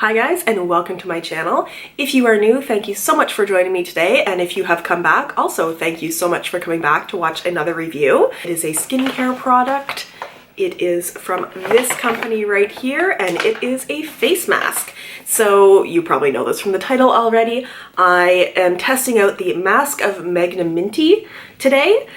Hi guys, and welcome to my channel. If you are new, thank you so much for joining me today, and if you have come back, also thank you so much for coming back to watch another review. It is a skincare product. It is from this company right here, and it is a face mask. So you probably know this from the title already. I am testing out the Mask of Magnaminty today.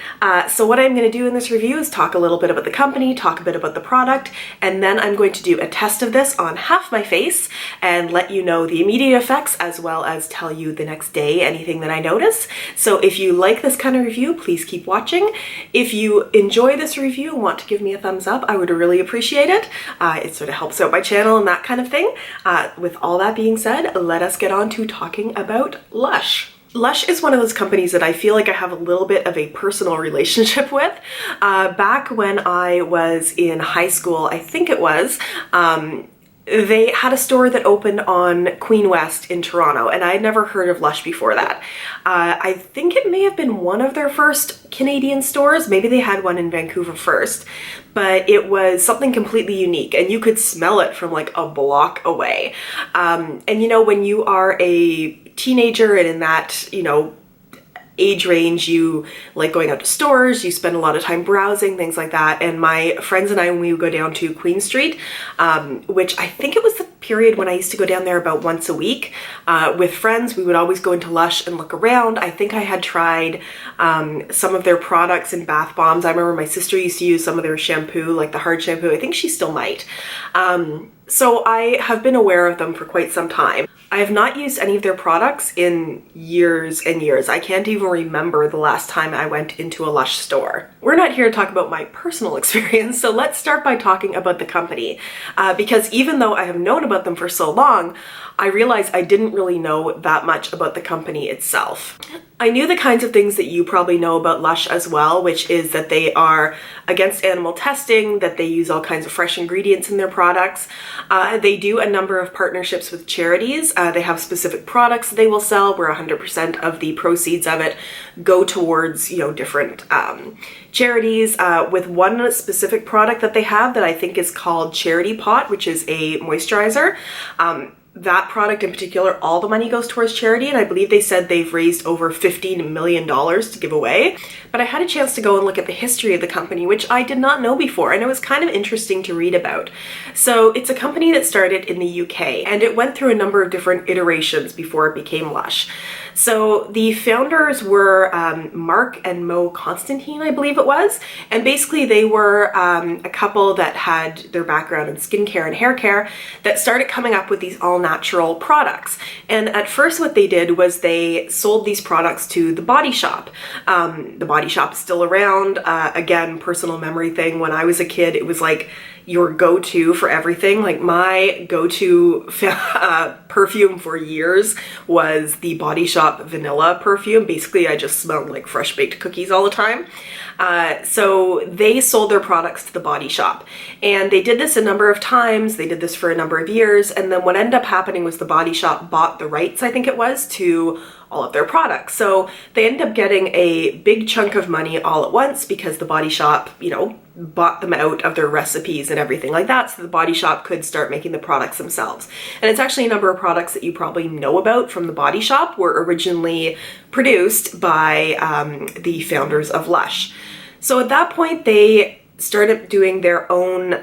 So what I'm going to do in this review is talk a little bit about the company, talk a bit about the product, and then I'm going to do a test of this on half my face and let you know the immediate effects as well as tell you the next day anything that I notice. So if you like this kind of review, please keep watching. If you enjoy this review and want to give me a thumbs up, I would really appreciate it. It sort of helps out my channel and that kind of thing. With all that being said, let us get on to talking about Lush. Lush is one of those companies that I feel like I have a little bit of a personal relationship with. Back when I was in high school, I think it was, they had a store that opened on Queen West in Toronto, and I had never heard of Lush before that. I think it may have been one of their first Canadian stores. Maybe they had one in Vancouver first, but it was something completely unique, and you could smell it from like a block away. And you know, when you are a teenager and in that, you know, age range, you like going out to stores, you spend a lot of time browsing, things like that. And my friends and I, when we would go down to Queen Street, which I think it was the period when I used to go down there about once a week with friends, we would always go into Lush and look around. I think I had tried some of their products and bath bombs. I remember my sister used to use some of their shampoo, like the hard shampoo. I think she still might. So I have been aware of them for quite some time. I have not used any of their products in years and years. I can't even remember the last time I went into a Lush store. We're not here to talk about my personal experience, so let's start by talking about the company. Because even though I have known about them for so long, I realized I didn't really know that much about the company itself. I knew the kinds of things that you probably know about Lush as well, which is that they are against animal testing, that they use all kinds of fresh ingredients in their products. They do a number of partnerships with charities. They have specific products they will sell where 100% of the proceeds of it go towards, you know, different charities. With one specific product that they have that I think is called Charity Pot, which is a moisturizer. That product in particular, all the money goes towards charity, and I believe they said they've raised over $15 million to give away. But I had a chance to go and look at the history of the company, which I did not know before, and it was kind of interesting to read about. So it's a company that started in the UK, and it went through a number of different iterations before it became Lush. So the founders were Mark and Mo Constantine, I believe it was, and basically they were a couple that had their background in skincare and hair care that started coming up with these all-natural products. And at first what they did was they sold these products to the Body Shop. The Body Shop is still around. Again, personal memory thing. When I was a kid, it was like your go-to for everything. Like my go-to perfume for years was the Body Shop vanilla perfume. Basically, I just smelled like fresh baked cookies all the time. So they sold their products to the Body Shop, and they did this a number of times. They did this for a number of years, and then what ended up happening was the Body Shop bought the rights, I think it was, to all of their products. So they ended up getting a big chunk of money all at once because the Body Shop, you know, bought them out of their recipes and everything like that, so the Body Shop could start making the products themselves. And it's actually a number of products that you probably know about from the Body Shop were originally produced by the founders of Lush. So at that point, they started doing their own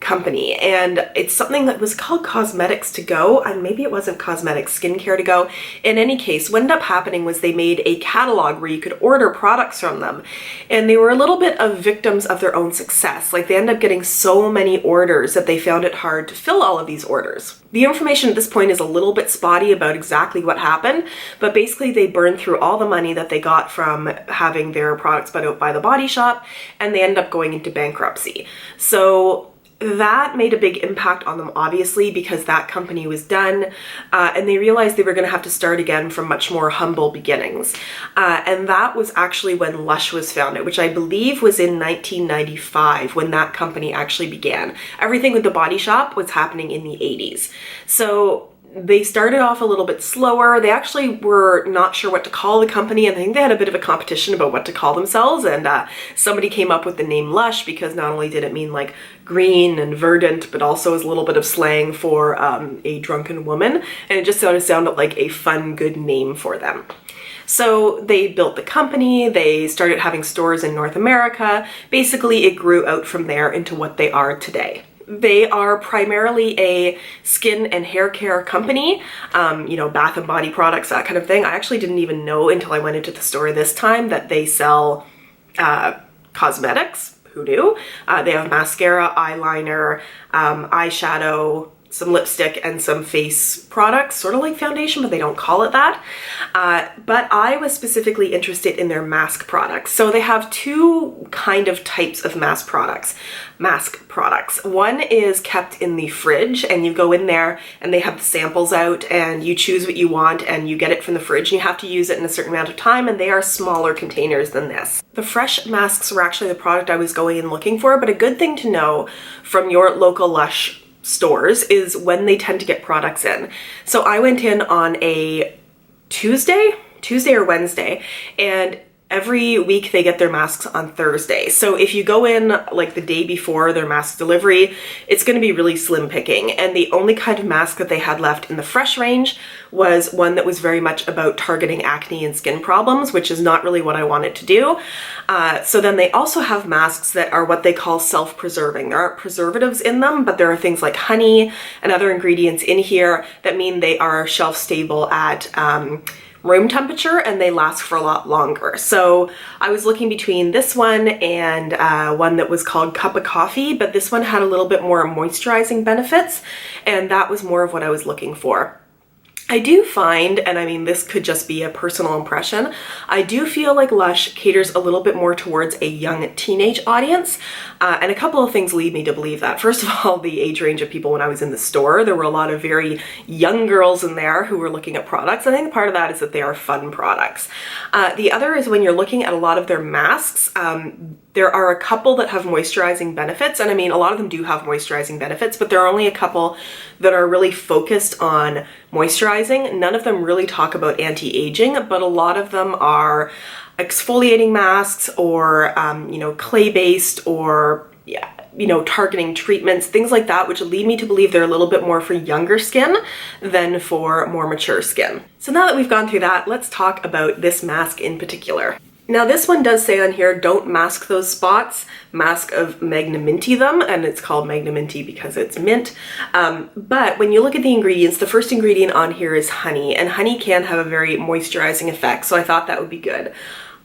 company, and it's something that was called Cosmetics to Go, and maybe it wasn't Cosmetics, Skincare to Go. In any case, what ended up happening was they made a catalog where you could order products from them, and they were a little bit of victims of their own success. Like they ended up getting so many orders that they found it hard to fill all of these orders. The information at this point is a little bit spotty about exactly what happened, but basically they burned through all the money that they got from having their products put out by the Body Shop, and they ended up going into bankruptcy. So that made a big impact on them, obviously, because that company was done, and they realized they were going to have to start again from much more humble beginnings. And that was actually when Lush was founded, which I believe was in 1995 when that company actually began. Everything with the Body Shop was happening in the 80s. So they started off a little bit slower. They actually were not sure what to call the company, and I think they had a bit of a competition about what to call themselves, and somebody came up with the name Lush because not only did it mean like green and verdant, but also is a little bit of slang for a drunken woman, and it just sort of sounded like a fun, good name for them. So they built the company, they started having stores in North America. Basically, it grew out from there into what they are today. They are primarily a skin and hair care company, you know, bath and body products, that kind of thing. I actually didn't even know until I went into the store this time that they sell cosmetics. Who knew? They have mascara, eyeliner, eyeshadow, some lipstick, and some face products, sort of like foundation, but they don't call it that. But I was specifically interested in their mask products. So they have two kind of types of mask products. One is kept in the fridge, and you go in there and they have the samples out and you choose what you want and you get it from the fridge, and you have to use it in a certain amount of time, and they are smaller containers than this. The fresh masks were actually the product I was going and looking for, but a good thing to know from your local Lush stores is when they tend to get products in. So I went in on a Tuesday or Wednesday, and every week they get their masks on Thursday. So if you go in like the day before their mask delivery, it's going to be really slim picking. And the only kind of mask that they had left in the fresh range was one that was very much about targeting acne and skin problems, which is not really what I wanted to do. So then they also have masks that are what they call self-preserving. There aren't preservatives in them, but there are things like honey and other ingredients in here that mean they are shelf stable at room temperature, and they last for a lot longer. So I was looking between this one and one that was called Cup of Coffee, but this one had a little bit more moisturizing benefits, and that was more of what I was looking for. I do find, and I mean this could just be a personal impression, I do feel like Lush caters a little bit more towards a young teenage audience, and a couple of things lead me to believe that. First of all, the age range of people when I was in the store, there were a lot of very young girls in there who were looking at products. I think part of that is that they are fun products. The other is when you're looking at a lot of their masks, there are a couple that have moisturizing benefits, and I mean a lot of them do have moisturizing benefits, but there are only a couple that are really focused on moisturizing. None of them really talk about anti-aging, but a lot of them are exfoliating masks or you know, clay-based, or you know, targeting treatments, things like that, which lead me to believe they're a little bit more for younger skin than for more mature skin. So now that we've gone through that, let's talk about this mask in particular. Now this one does say on here, don't mask those spots, mask of Magnaminty them, and it's called Magnaminty because it's mint. But when you look at the ingredients, the first ingredient on here is honey, and honey can have a very moisturizing effect, so I thought that would be good.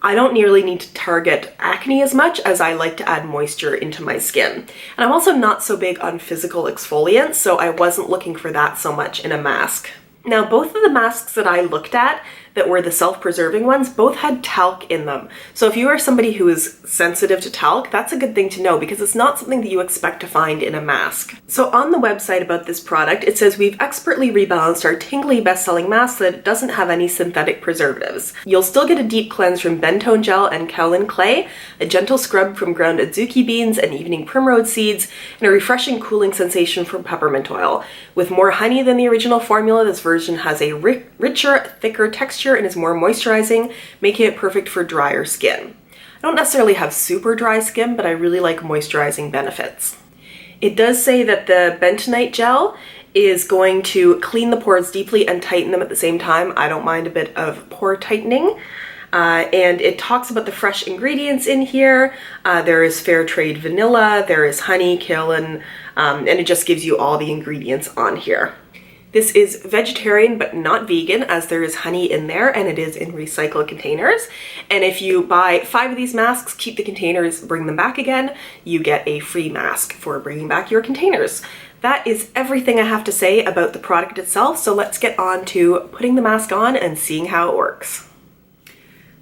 I don't nearly need to target acne as much as I like to add moisture into my skin. And I'm also not so big on physical exfoliants, so I wasn't looking for that so much in a mask. Now both of the masks that I looked at that were the self-preserving ones, both had talc in them. So if you are somebody who is sensitive to talc, that's a good thing to know because it's not something that you expect to find in a mask. So on the website about this product, it says we've expertly rebalanced our tingly best-selling mask so that it doesn't have any synthetic preservatives. You'll still get a deep cleanse from bentone gel and kaolin clay, a gentle scrub from ground adzuki beans and evening primrose seeds, and a refreshing cooling sensation from peppermint oil. With more honey than the original formula, this version has a richer, thicker texture and is more moisturizing, making it perfect for drier skin. I don't necessarily have super dry skin, but I really like moisturizing benefits. It does say that the bentonite gel is going to clean the pores deeply and tighten them at the same time. I don't mind a bit of pore tightening. And it talks about the fresh ingredients in here. There is fair trade vanilla, there is honey, kaolin, and it just gives you all the ingredients on here. This is vegetarian but not vegan, as there is honey in there and it is in recycled containers. And if you buy 5 of these masks, keep the containers, bring them back again, you get a free mask for bringing back your containers. That is everything I have to say about the product itself, so let's get on to putting the mask on and seeing how it works.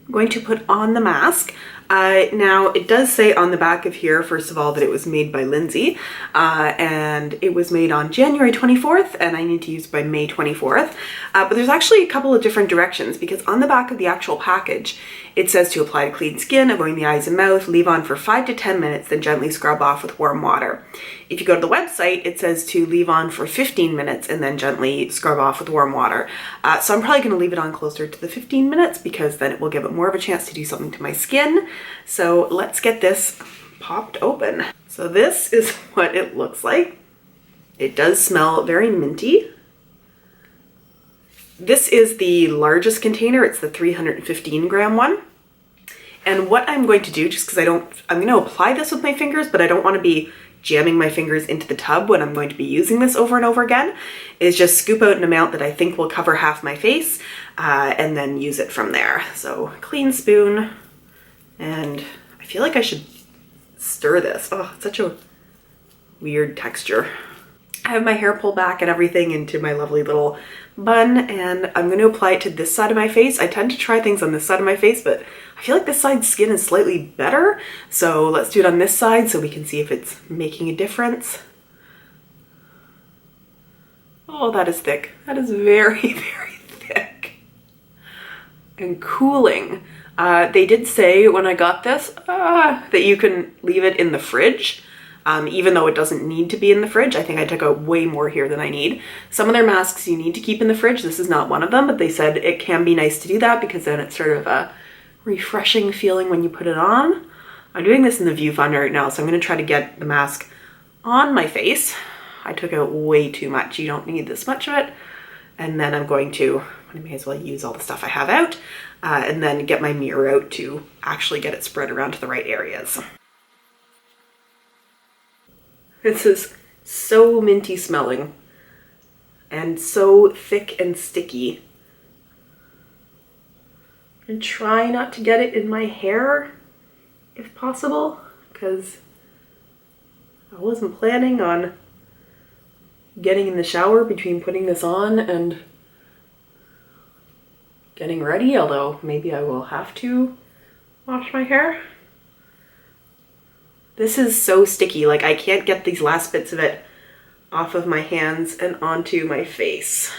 I'm going to put on the mask. Now it does say on the back of here, first of all, that it was made by Lindsay, and it was made on January 24th, and I need to use by May 24th. But there's actually a couple of different directions, because on the back of the actual package, It says to apply to clean skin, avoiding the eyes and mouth, leave on for 5 to 10 minutes, then gently scrub off with warm water. If you go to the website, it says to leave on for 15 minutes and then gently scrub off with warm water. So I'm probably going to leave it on closer to the 15 minutes because then it will give it more of a chance to do something to my skin. So let's get this popped open. So this is what it looks like. It does smell very minty. This is the largest container. It's the 315 gram one. And what I'm going to do, just because I'm going to apply this with my fingers, but I don't want to be jamming my fingers into the tub when I'm going to be using this over and over again, is just scoop out an amount that I think will cover half my face and then use it from there. So clean spoon, and I feel like I should stir this. Oh, it's such a weird texture. I have my hair pulled back and everything into my lovely little bun, and I'm going to apply it to this side of my face. I tend to try things on this side of my face, but I feel like this side's skin is slightly better. So let's do it on this side so we can see if it's making a difference. Oh, that is thick. That is very, very thick. And cooling. They did say when I got this that you can leave it in the fridge. Even though it doesn't need to be in the fridge. I think I took out way more here than I need. Some of their masks you need to keep in the fridge. This is not one of them, but they said it can be nice to do that because then it's sort of a refreshing feeling when you put it on. I'm doing this in the viewfinder right now, so I'm going to try to get the mask on my face. I took out way too much. You don't need this much of it. And then I may as well use all the stuff I have out and then get my mirror out to actually get it spread around to the right areas. This is so minty smelling and so thick and sticky. And try not to get it in my hair if possible, because I wasn't planning on getting in the shower between putting this on and getting ready, although maybe I will have to wash my hair. This is so sticky, like I can't get these last bits of it off of my hands and onto my face.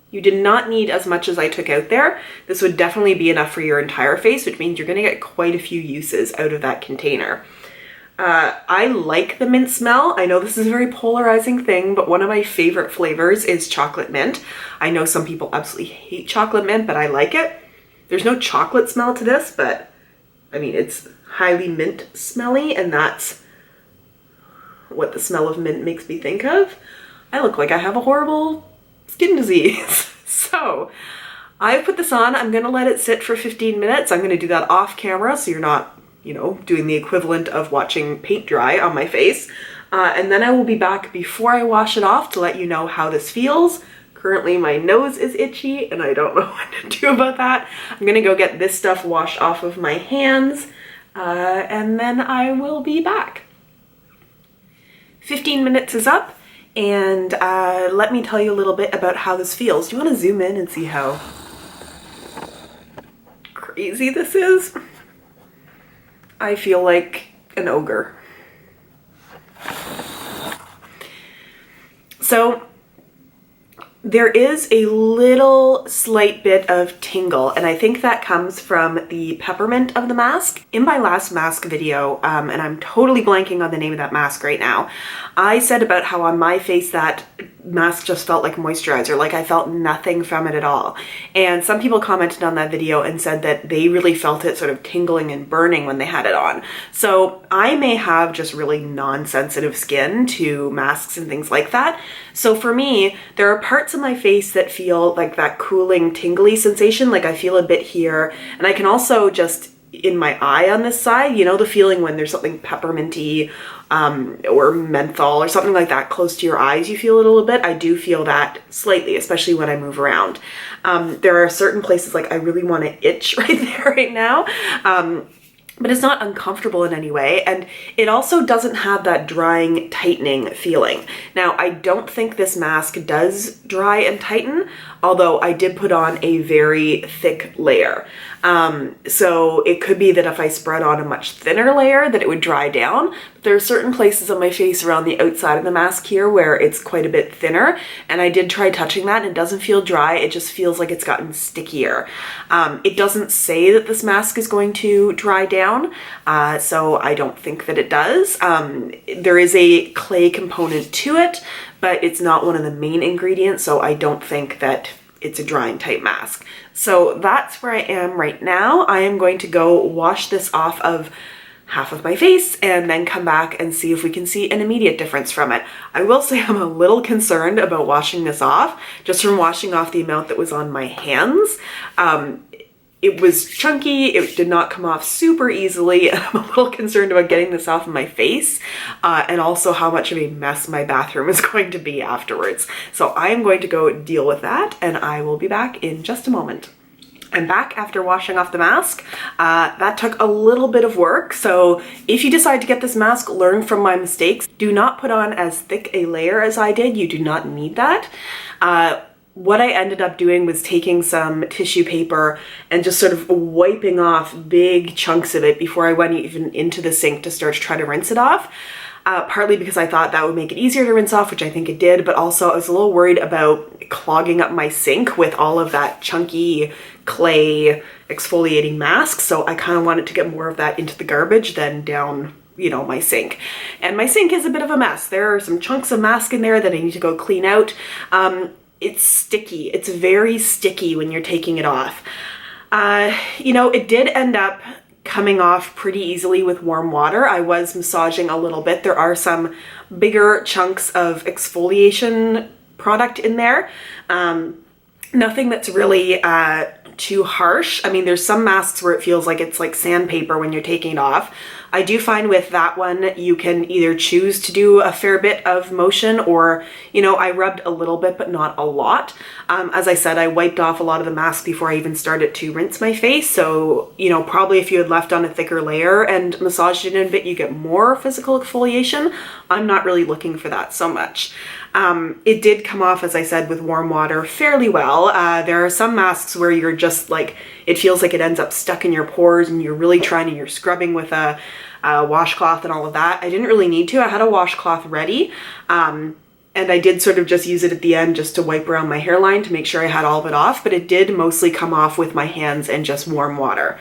You did not need as much as I took out there. This would definitely be enough for your entire face, which means you're gonna get quite a few uses out of that container. I like the mint smell. I know this is a very polarizing thing, but one of my favorite flavors is chocolate mint. I know some people absolutely hate chocolate mint, but I like it. There's no chocolate smell to this, but I mean, it's highly mint smelly, and that's what the smell of mint makes me think of. I look like I have a horrible skin disease. So I put this on. I'm gonna let it sit for 15 minutes. I'm gonna do that off camera so you're not, doing the equivalent of watching paint dry on my face. And then I will be back before I wash it off to let you know how this feels. Currently my nose is itchy and I don't know what to do about that. I'm gonna go get this stuff washed off of my hands and then I will be back. 15 minutes is up, and let me tell you a little bit about how this feels. Do you want to zoom in and see how crazy this is? I feel like an ogre. So there is a little slight bit of tingle, and I think that comes from the peppermint of the mask. In my last mask video, and I'm totally blanking on the name of that mask right now, I said about how on my face that mask just felt like moisturizer, like I felt nothing from it at all. And some people commented on that video and said that they really felt it sort of tingling and burning when they had it on. So I may have just really non-sensitive skin to masks and things like that. So for me, there are parts of my face that feel like that cooling, tingly sensation, like I feel a bit here, and I can also just in my eye on this side, the feeling when there's something pepperminty or menthol or something like that close to your eyes, you feel it a little bit. I do feel that slightly, especially when I move around. There are certain places like I really want to itch right there right now. But it's not uncomfortable in any way, and it also doesn't have that drying, tightening feeling. Now, I don't think this mask does dry and tighten, although I did put on a very thick layer. So it could be that if I spread on a much thinner layer that it would dry down. But there are certain places on my face around the outside of the mask here where it's quite a bit thinner, and I did try touching that and it doesn't feel dry, it just feels like it's gotten stickier. It doesn't say that this mask is going to dry down, so I don't think that it does. There is a clay component to it, but it's not one of the main ingredients, so I don't think that it's a drying type mask. So that's where I am right now. I am going to go wash this off of half of my face and then come back and see if we can see an immediate difference from it. I will say I'm a little concerned about washing this off, just from washing off the amount that was on my hands. It was chunky, it did not come off super easily, and I'm a little concerned about getting this off of my face, and also how much of a mess my bathroom is going to be afterwards. So I am going to go deal with that, and I will be back in just a moment. I'm back after washing off the mask. That took a little bit of work, so if you decide to get this mask, learn from my mistakes. Do not put on as thick a layer as I did. You do not need that. What I ended up doing was taking some tissue paper and just sort of wiping off big chunks of it before I went even into the sink to start to try to rinse it off. Partly because I thought that would make it easier to rinse off, which I think it did, but also I was a little worried about clogging up my sink with all of that chunky clay exfoliating mask, so I kind of wanted to get more of that into the garbage than down, you know, my sink. And my sink is a bit of a mess. There are some chunks of mask in there that I need to go clean out. It's sticky. It's very sticky when you're taking it off. You know, it did end up coming off pretty easily with warm water. I was massaging a little bit. There are some bigger chunks of exfoliation product in there. Nothing that's really too harsh. I mean, there's some masks where it feels like it's like sandpaper when you're taking it off. I do find with that one, you can either choose to do a fair bit of motion or, you know, I rubbed a little bit, but not a lot. As I said, I wiped off a lot of the mask before I even started to rinse my face. So, you know, probably if you had left on a thicker layer and massaged it in a bit, you get more physical exfoliation. I'm not really looking for that so much. It did come off, as I said, with warm water fairly well. There are some masks where you're just like, it feels like it ends up stuck in your pores and you're really trying and you're scrubbing with a washcloth and all of that. I didn't really need to. I had a washcloth ready. And I did sort of just use it at the end just to wipe around my hairline to make sure I had all of it off, but it did mostly come off with my hands and just warm water.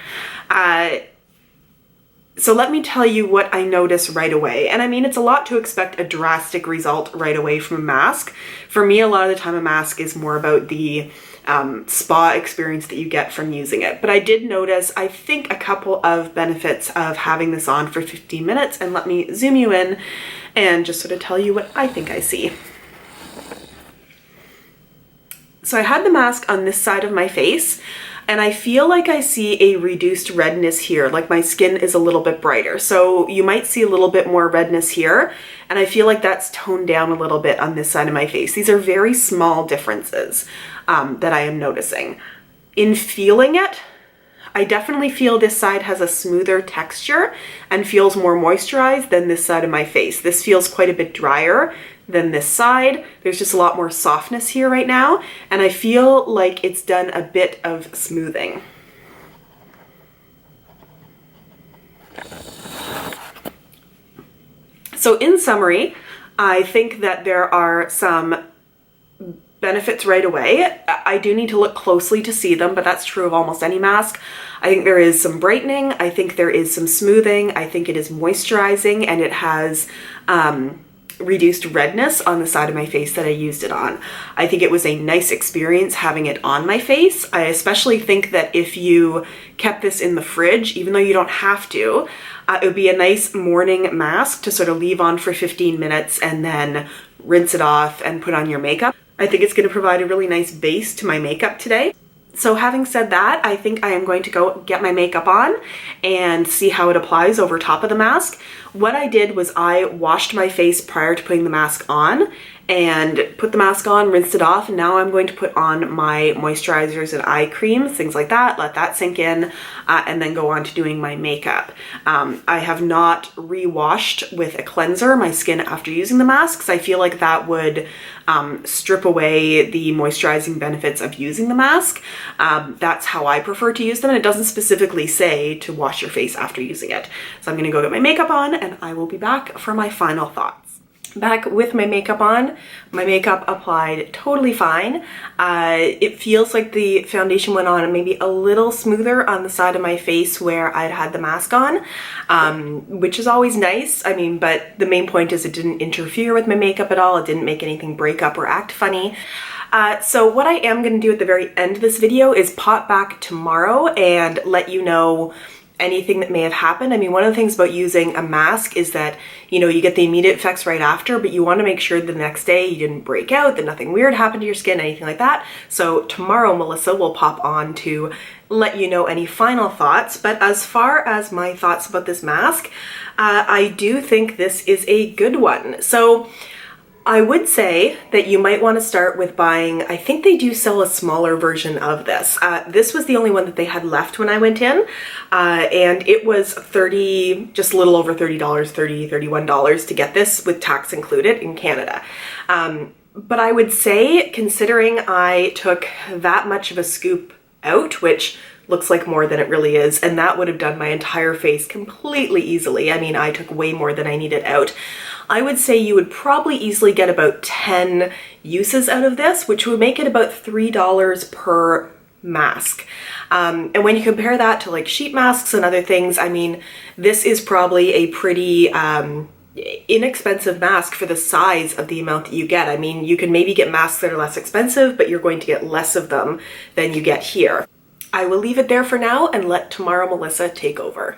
So let me tell you what I noticed right away. And I mean, it's a lot to expect a drastic result right away from a mask. For me, a lot of the time a mask is more about the spa experience that you get from using it. But I did notice, I think, a couple of benefits of having this on for 15 minutes. And let me zoom you in and just sort of tell you what I think I see. So I had the mask on this side of my face, and I feel like I see a reduced redness here, like my skin is a little bit brighter. So you might see a little bit more redness here, and I feel like that's toned down a little bit on this side of my face. These are very small differences that I am noticing. In feeling it, I definitely feel this side has a smoother texture and feels more moisturized than this side of my face. This feels quite a bit drier than this side. There's just a lot more softness here right now, and I feel like it's done a bit of smoothing. So in summary, I think that there are some benefits right away. I do need to look closely to see them, but that's true of almost any mask. I think there is some brightening, I think there is some smoothing, I think it is moisturizing, and it has reduced redness on the side of my face that I used it on. I think it was a nice experience having it on my face. I especially think that if you kept this in the fridge, even though you don't have to, it would be a nice morning mask to sort of leave on for 15 minutes and then rinse it off and put on your makeup. I think it's going to provide a really nice base to my makeup today. So having said that, I think I am going to go get my makeup on and see how it applies over top of the mask. What I did was I washed my face prior to putting the mask on and put the mask on, rinsed it off, and now I'm going to put on my moisturizers and eye creams, things like that, let that sink in, and then go on to doing my makeup. I have not re-washed with a cleanser my skin after using the mask, because I feel like that would strip away the moisturizing benefits of using the mask. That's how I prefer to use them, and it doesn't specifically say to wash your face after using it. So I'm gonna go get my makeup on, and I will be back for my final thoughts. Back with my makeup on, my makeup applied totally fine. It feels like the foundation went on maybe a little smoother on the side of my face where I'd had the mask on, which is always nice. I mean, but the main point is it didn't interfere with my makeup at all. It didn't make anything break up or act funny. So what I am going to do at the very end of this video is pop back tomorrow and let you know anything that may have happened. I mean, one of the things about using a mask is that, you know, you get the immediate effects right after, but you want to make sure the next day you didn't break out, that nothing weird happened to your skin, anything like that. So tomorrow Melissa will pop on to let you know any final thoughts. But as far as my thoughts about this mask, I do think this is a good one. So I would say that you might want to start with buying, I think they do sell a smaller version of this. This was the only one that they had left when I went in, and it was just a little over $30, $30, $31 to get this with tax included in Canada. But I would say, considering I took that much of a scoop out, which looks like more than it really is, and that would have done my entire face completely easily. I mean, I took way more than I needed out. I would say you would probably easily get about 10 uses out of this, which would make it about $3 per mask. And when you compare that to like sheet masks and other things, I mean, this is probably a pretty inexpensive mask for the size of the amount that you get. I mean, you can maybe get masks that are less expensive, but you're going to get less of them than you get here. I will leave it there for now and let tomorrow Melissa take over.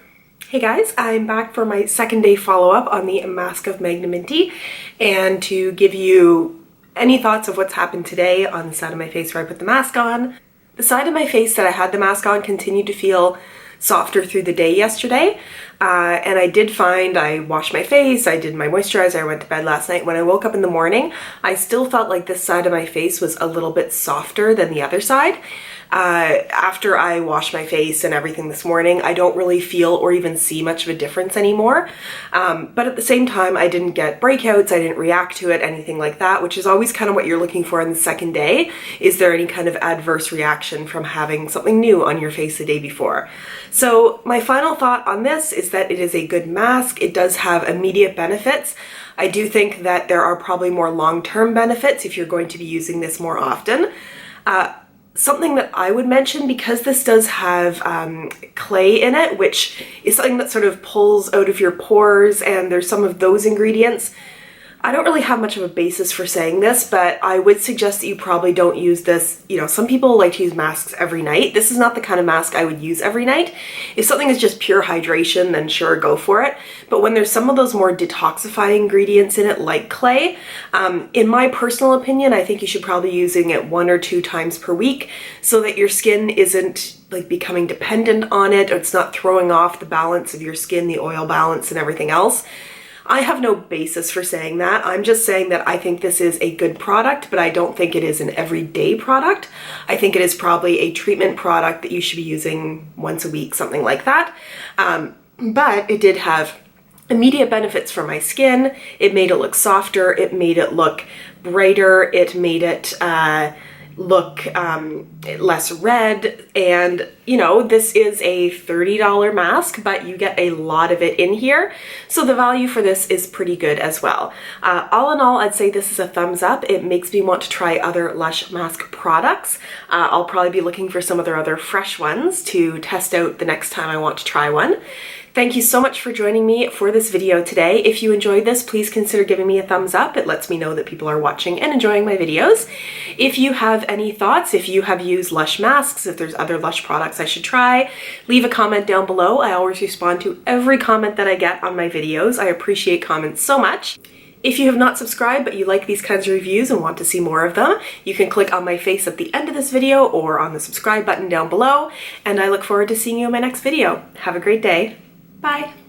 Hey guys, I'm back for my second day follow-up on the Mask of Magnaminty, and to give you any thoughts of what's happened today on the side of my face where I put the mask on. The side of my face that I had the mask on continued to feel softer through the day yesterday, and I did find I washed my face, I did my moisturizer, I went to bed last night. When I woke up in the morning, I still felt like this side of my face was a little bit softer than the other side. After I washed my face and everything this morning, I don't really feel or even see much of a difference anymore. But at the same time, I didn't get breakouts, I didn't react to it, anything like that, which is always kind of what you're looking for in the second day. Is there any kind of adverse reaction from having something new on your face the day before? So my final thought on this is that it is a good mask. It does have immediate benefits. I do think that there are probably more long-term benefits if you're going to be using this more often. Something that I would mention, because this does have clay in it, which is something that sort of pulls out of your pores, and there's some of those ingredients. I don't really have much of a basis for saying this, but I would suggest that you probably don't use this. You know, some people like to use masks every night. This is not the kind of mask I would use every night. If something is just pure hydration, then sure, go for it. But when there's some of those more detoxifying ingredients in it, like clay, in my personal opinion, I think you should probably be using it 1 or 2 times per week so that your skin isn't like becoming dependent on it, or it's not throwing off the balance of your skin, the oil balance and everything else. I have no basis for saying that. I'm just saying that I think this is a good product, but I don't think it is an everyday product. I think it is probably a treatment product that you should be using once a week, something like that. But it did have immediate benefits for my skin. It made it look softer. It made it look brighter. It made it look less red. And you know, this is a $30 mask, but you get a lot of it in here, so the value for this is pretty good as well. All in all, I'd say this is a thumbs up. It makes me want to try other Lush mask products. I'll probably be looking for some of their other fresh ones to test out the next time I want to try one. Thank you so much for joining me for this video today. If you enjoyed this, please consider giving me a thumbs up. It lets me know that people are watching and enjoying my videos. If you have any thoughts, if you have used Lush masks, if there's other Lush products I should try, leave a comment down below. I always respond to every comment that I get on my videos. I appreciate comments so much. If you have not subscribed but you like these kinds of reviews and want to see more of them, you can click on my face at the end of this video or on the subscribe button down below, and I look forward to seeing you in my next video. Have a great day. Bye.